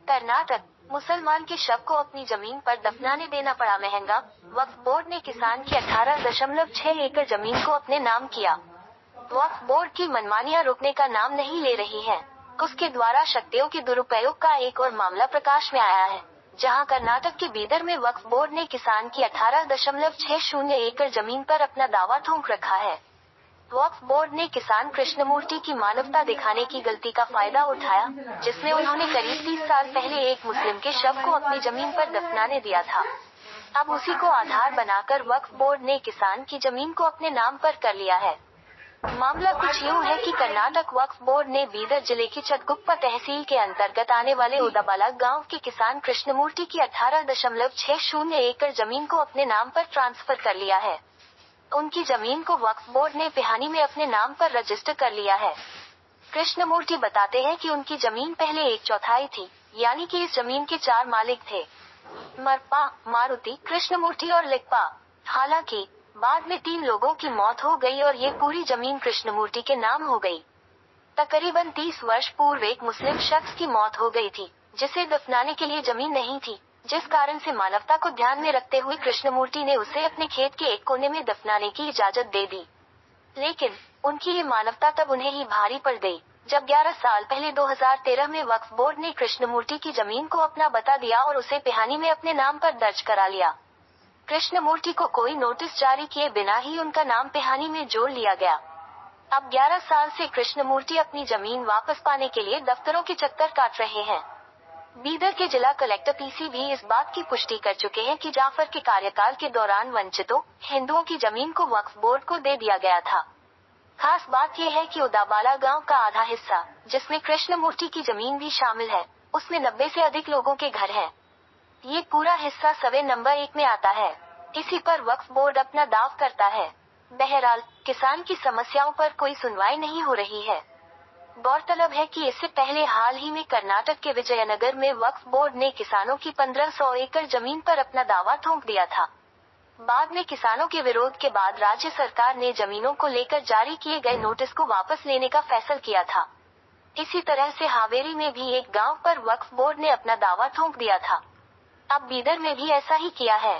कर्नाटक, मुसलमान के शव को अपनी जमीन पर दफनाने देना पड़ा महंगा। वक्फ बोर्ड ने किसान की 18.6 एकड़ जमीन को अपने नाम किया। वक्फ बोर्ड की मनमानियां रुकने का नाम नहीं ले रही है। उसके द्वारा शक्तियों के दुरुपयोग का एक और मामला प्रकाश में आया है, जहां कर्नाटक के बीदर में वक्फ बोर्ड ने किसान की 18.60 एकड़ जमीन पर अपना दावा ठोक रखा है। वक्फ बोर्ड ने किसान कृष्णमूर्ति की मानवता दिखाने की गलती का फायदा उठाया, जिसमें उन्होंने करीब 30 साल पहले एक मुस्लिम के शव को अपनी जमीन पर दफनाने दिया था। अब उसी को आधार बनाकर वक्फ बोर्ड ने किसान की जमीन को अपने नाम पर कर लिया है। मामला कुछ यूँ है कि कर्नाटक वक्फ बोर्ड ने बीदर जिले की चटगुप्पा तहसील के अंतर्गत आने वाले उदाबाला गांव के किसान कृष्णमूर्ति की 18.60 एकड़ जमीन को अपने नाम पर ट्रांसफर कर लिया है। उनकी जमीन को वक्फ बोर्ड ने पिहानी में अपने नाम पर रजिस्टर कर लिया है। कृष्णमूर्ति बताते हैं कि उनकी जमीन पहले 1/4 थी, यानी कि इस जमीन के 4 मालिक थे, मरपा, मारुति, कृष्णमूर्ति और लिक्पा। हालांकि बाद में 3 लोगों की मौत हो गई और ये पूरी जमीन कृष्णमूर्ति के नाम हो गई। तकरीबन 30 वर्ष पूर्व एक मुस्लिम शख्स की मौत हो गई थी, जिसे दफनाने के लिए जमीन नहीं थी, जिस कारण से मानवता को ध्यान में रखते हुए कृष्णमूर्ति ने उसे अपने खेत के एक कोने में दफनाने की इजाजत दे दी। लेकिन उनकी ये मानवता तब उन्हें ही भारी पड़ गई, जब 11 साल पहले 2013 में वक्फ बोर्ड ने कृष्णमूर्ति की जमीन को अपना बता दिया और उसे पिहानी में अपने नाम पर दर्ज करा लिया। कृष्णमूर्ति को कोई नोटिस जारी किए बिना ही उनका नाम पिहानी में जोड़ लिया गया। अब 11 साल से कृष्णमूर्ति अपनी जमीन वापस पाने के लिए दफ्तरों के चक्कर काट रहे हैं। बीदर के जिला कलेक्टर पीसी भी इस बात की पुष्टि कर चुके हैं कि जाफर के कार्यकाल के दौरान वंचितों हिंदुओं की जमीन को वक्फ बोर्ड को दे दिया गया था। खास बात यह है कि उदाबाला गांव का आधा हिस्सा, जिसमें कृष्णमूर्ति की जमीन भी शामिल है, उसमें 90 से अधिक लोगों के घर हैं। ये पूरा हिस्सा सर्वे नंबर 1 में आता है। इसी पर वक्फ बोर्ड अपना दाव करता है। बहरहाल, किसान की समस्याओं पर कोई सुनवाई नहीं हो रही है। गौरतलब है कि इससे पहले हाल ही में कर्नाटक के विजयनगर में वक्फ बोर्ड ने किसानों की 1500 एकड़ जमीन पर अपना दावा ठोक दिया था। बाद में किसानों के विरोध के बाद राज्य सरकार ने जमीनों को लेकर जारी किए गए नोटिस को वापस लेने का फैसला किया था। इसी तरह से हावेरी में भी एक गांव पर वक्फ बोर्ड ने अपना दावा ठोक दिया था। अब बीदर में भी ऐसा ही किया है।